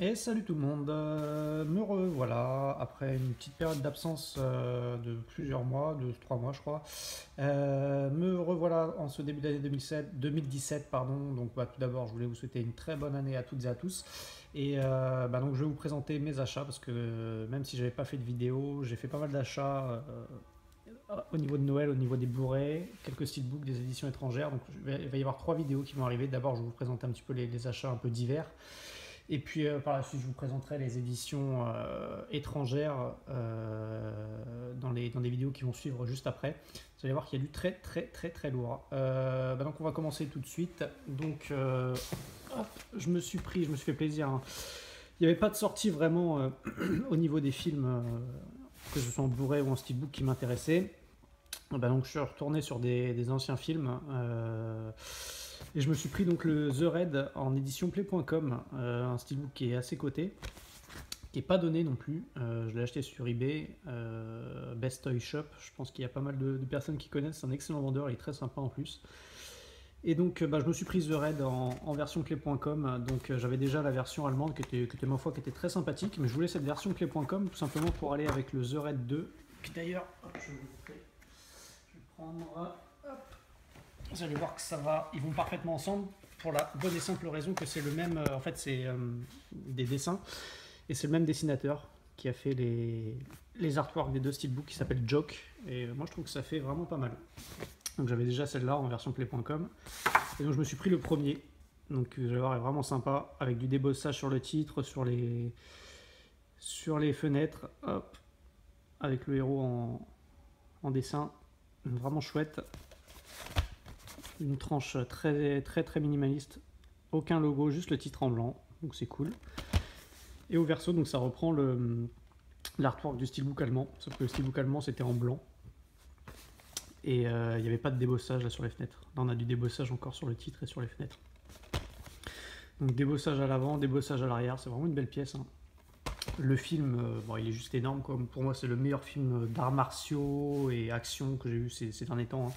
Et salut tout le monde, me revoilà après une petite période d'absence de plusieurs mois, de 3 mois je crois. Me revoilà en ce début d'année 2017, pardon. Donc tout d'abord je voulais vous souhaiter une très bonne année à toutes et à tous. Et donc je vais vous présenter mes achats parce que même si j'avais pas fait de vidéo, j'ai fait pas mal d'achats au niveau de Noël, au niveau des Blu-ray, quelques steelbooks, des éditions étrangères. Donc il va y avoir 3 vidéos qui vont arriver. D'abord je vais vous présenter un petit peu les achats un peu divers. Et puis par la suite, je vous présenterai les éditions étrangères dans des vidéos qui vont suivre juste après. Vous allez voir qu'il y a du très très très très lourd. Donc on va commencer tout de suite. Donc hop, je me suis fait plaisir, hein. Il n'y avait pas de sortie vraiment au niveau des films, que ce soit en Blu-ray ou en steelbook qui m'intéressait. Donc je suis retourné sur des anciens films. Et je me suis pris donc le The Raid en édition play.com, un steelbook qui est assez coté, qui n'est pas donné non plus. Je l'ai acheté sur eBay, Best Toy Shop. Je pense qu'il y a pas mal de personnes qui connaissent. C'est un excellent vendeur, il est très sympa en plus. Et donc je me suis pris The Raid en version clé.com. Donc j'avais déjà la version allemande qui était ma foi qui était très sympathique, mais je voulais cette version clé.com tout simplement pour aller avec le The Raid 2, qui d'ailleurs, je vais prendre. Vous allez voir que ça va, ils vont parfaitement ensemble pour la bonne et simple raison que c'est le même, en fait c'est des dessins et c'est le même dessinateur qui a fait les artworks des deux steelbooks qui s'appelle Joke, et moi je trouve que ça fait vraiment pas mal. Donc j'avais déjà celle-là en version play.com et donc je me suis pris le premier, donc vous allez voir, est vraiment sympa avec du débossage sur le titre, sur les fenêtres, hop, avec le héros en dessin, vraiment chouette. Une tranche très très très minimaliste, aucun logo, juste le titre en blanc, donc c'est cool. Et au verso, donc ça reprend l'artwork du steelbook allemand, sauf que le steelbook allemand c'était en blanc et il n'y avait pas de débossage là sur les fenêtres. Là on a du débossage encore sur le titre et sur les fenêtres. Donc débossage à l'avant, débossage à l'arrière, c'est vraiment une belle pièce, hein. Le film, il est juste énorme, quoi. Pour moi c'est le meilleur film d'arts martiaux et action que j'ai vu ces derniers temps, hein.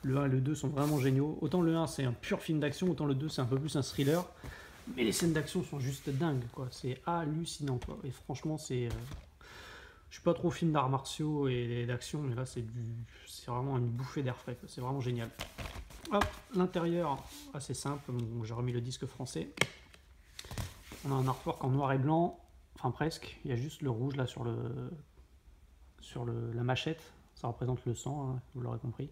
Le 1 et le 2 sont vraiment géniaux. Autant le 1 c'est un pur film d'action, autant le 2 c'est un peu plus un thriller. Mais les scènes d'action sont juste dingues, quoi. C'est hallucinant, quoi. Et franchement, je suis pas trop film d'arts martiaux et d'action, mais là c'est vraiment une bouffée d'air frais, quoi. C'est vraiment génial. Hop, l'intérieur, assez simple. Bon, j'ai remis le disque français. On a un artwork en noir et blanc, enfin presque. Il y a juste le rouge là sur la machette. Ça représente le sang, hein, vous l'aurez compris.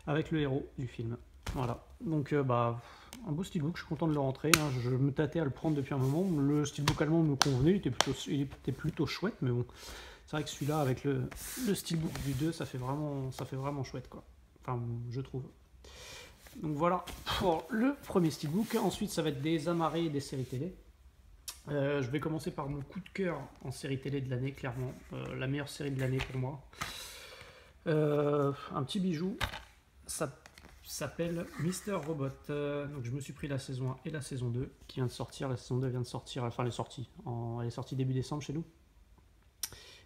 Avec le héros du film. Voilà. Donc un beau steelbook, je suis content de le rentrer, hein. Je me tâtais à le prendre depuis un moment. Le steelbook allemand me convenait, il était plutôt chouette, mais bon, c'est vrai que celui-là avec le steelbook du 2, ça fait vraiment chouette, quoi. Enfin, je trouve. Donc voilà pour le premier steelbook. Ensuite, ça va être des amarrés et des séries télé. Je vais commencer par mon coup de cœur en série télé de l'année, clairement. La meilleure série de l'année pour moi. Un petit bijou. Ça s'appelle Mister Robot. Donc je me suis pris la saison 1 et la saison 2 qui vient de sortir. La saison 2 vient de sortir, enfin elle est sortie début décembre chez nous.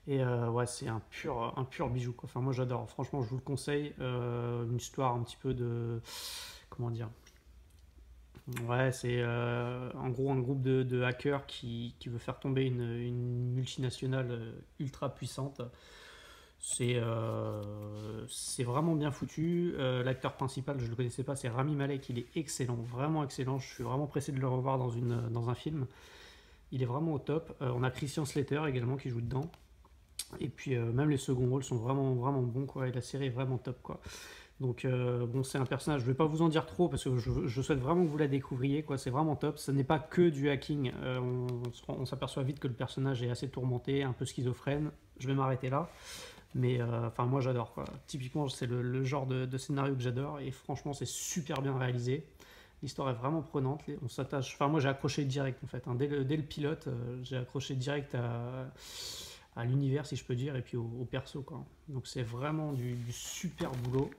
Et ouais, c'est un pur bijou, quoi. Enfin moi j'adore, franchement je vous le conseille. Une histoire un petit peu de... Comment dire? Ouais, c'est en gros un groupe de hackers qui veut faire tomber une multinationale ultra puissante. C'est vraiment bien foutu. L'acteur principal, je ne le connaissais pas, c'est Rami Malek. Il est excellent, vraiment excellent. Je suis vraiment pressé de le revoir dans un film. Il est vraiment au top. On a Christian Slater également qui joue dedans. Et puis même les seconds rôles sont vraiment vraiment bons, quoi. Et la série est vraiment top, quoi. Donc bon, c'est un personnage, je ne vais pas vous en dire trop parce que je souhaite vraiment que vous la découvriez, quoi. C'est vraiment top. Ce n'est pas que du hacking. On s'aperçoit vite que le personnage est assez tourmenté, un peu schizophrène. Je vais m'arrêter là. Mais enfin moi j'adore, quoi. Typiquement c'est le genre de scénario que j'adore et franchement c'est super bien réalisé. L'histoire est vraiment prenante, on s'attache. Enfin moi j'ai accroché direct en fait, hein. Dès le pilote, j'ai accroché direct à l'univers si je peux dire et puis au perso, quoi. Donc c'est vraiment du super boulot.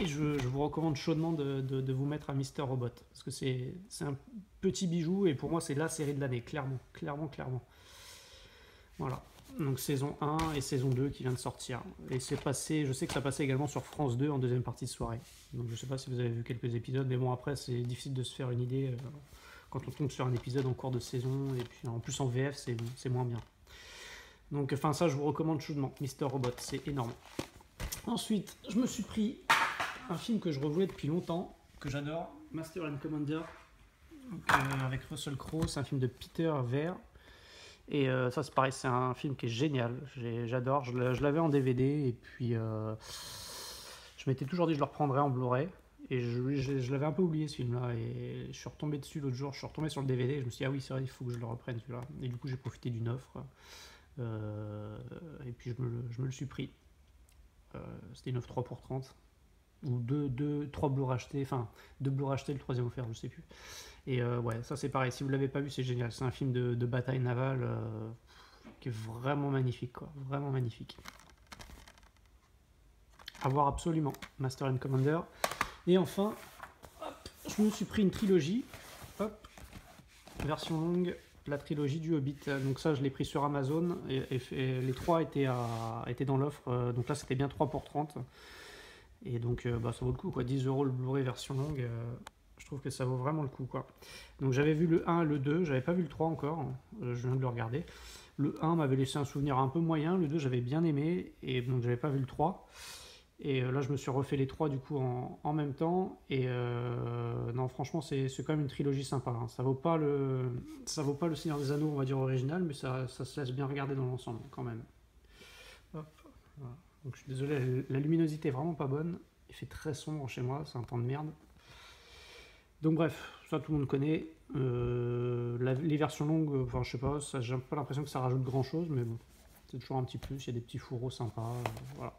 Et je vous recommande chaudement de vous mettre à Mister Robot parce que c'est un petit bijou et pour moi c'est la série de l'année, clairement, clairement, clairement. Voilà. Donc saison 1 et saison 2 qui vient de sortir. Et c'est passé, je sais que ça passait également sur France 2 en deuxième partie de soirée. Donc je sais pas si vous avez vu quelques épisodes, mais bon après c'est difficile de se faire une idée quand on tombe sur un épisode en cours de saison, et puis en plus en VF, c'est moins bien. Donc, enfin, ça, je vous recommande chaudement. Mister Robot, c'est énorme. Ensuite, je me suis pris un film que je revoulais depuis longtemps, que j'adore, Master and Commander, donc, avec Russell Crowe. C'est un film de Peter Weir. Et ça, c'est pareil, c'est un film qui est génial. J'adore. Je l'avais en DVD, et puis je m'étais toujours dit que je le reprendrais en Blu-ray. Et je l'avais un peu oublié, ce film-là. Et je suis retombé dessus l'autre jour. Je suis retombé sur le DVD. Et je me suis dit, ah oui, c'est vrai, il faut que je le reprenne, celui-là. Et du coup, j'ai profité d'une offre. Et puis, je me le suis pris. C'était une offre 3 pour 30. Ou 3 Blu-ray achetés. Enfin, 2 Blu-ray achetés, le troisième offert, je sais plus. Et ouais, ça c'est pareil. Si vous l'avez pas vu, c'est génial. C'est un film de bataille navale qui est vraiment magnifique, quoi. Vraiment magnifique. À voir absolument. Master and Commander. Et enfin, hop, je me suis pris une trilogie. Hop, version longue, la trilogie du Hobbit. Donc ça, je l'ai pris sur Amazon. Et les 3 étaient dans l'offre. Donc là, c'était bien 3 pour 30. Et donc, bah, ça vaut le coup, quoi. 10 € le Blu-ray version longue. Je trouve que ça vaut vraiment le coup, quoi. Donc j'avais vu le 1 et le 2, j'avais pas vu le 3 encore, je viens de le regarder. Le 1 m'avait laissé un souvenir un peu moyen, le 2 j'avais bien aimé, et donc j'avais pas vu le 3. Et là je me suis refait les 3 du coup en même temps, et non franchement c'est quand même une trilogie sympa, hein. Ça vaut pas le Seigneur des Anneaux on va dire original, mais ça se laisse bien regarder dans l'ensemble quand même. Hop, voilà. Donc je suis désolé, la luminosité est vraiment pas bonne, il fait très sombre chez moi, c'est un temps de merde. Donc bref, ça tout le monde connaît. Les versions longues, enfin je sais pas, j'ai pas l'impression que ça rajoute grand chose, mais bon, c'est toujours un petit plus, il y a des petits fourreaux sympas, voilà.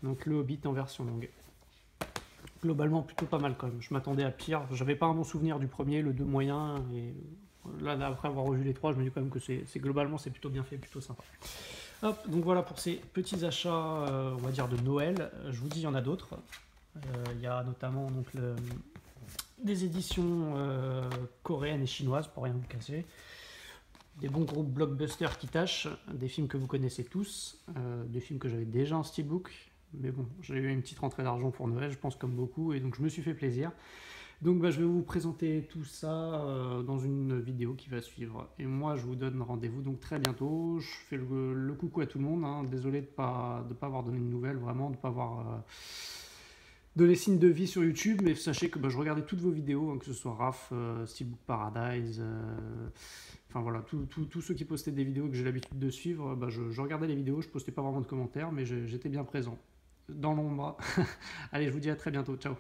Donc le Hobbit en version longue. Globalement plutôt pas mal quand même, je m'attendais à pire, j'avais pas un bon souvenir du premier, le 2 moyen, et là après avoir revu les 3, je me dis quand même que globalement c'est plutôt bien fait, plutôt sympa. Hop, donc voilà pour ces petits achats, on va dire de Noël. Je vous dis, il y en a d'autres. Il y a notamment donc des éditions coréennes et chinoises, pour rien vous casser. Des bons groupes blockbusters qui tâchent, des films que vous connaissez tous, des films que j'avais déjà en steelbook. Mais bon, j'ai eu une petite rentrée d'argent pour Noël, je pense comme beaucoup, et donc je me suis fait plaisir. Donc bah, je vais vous présenter tout ça dans une vidéo qui va suivre. Et moi je vous donne rendez-vous donc très bientôt. Je fais le coucou à tout le monde, hein. Désolé de pas avoir donné de nouvelles, vraiment, de pas avoir donné signe de vie sur YouTube. Mais sachez que bah, je regardais toutes vos vidéos, hein, que ce soit Raph, Steelbook Paradise, enfin voilà, tous ceux qui postaient des vidéos que j'ai l'habitude de suivre, bah, je regardais les vidéos, je postais pas vraiment de commentaires, mais j'étais bien présent. Dans l'ombre. Allez, je vous dis à très bientôt, ciao.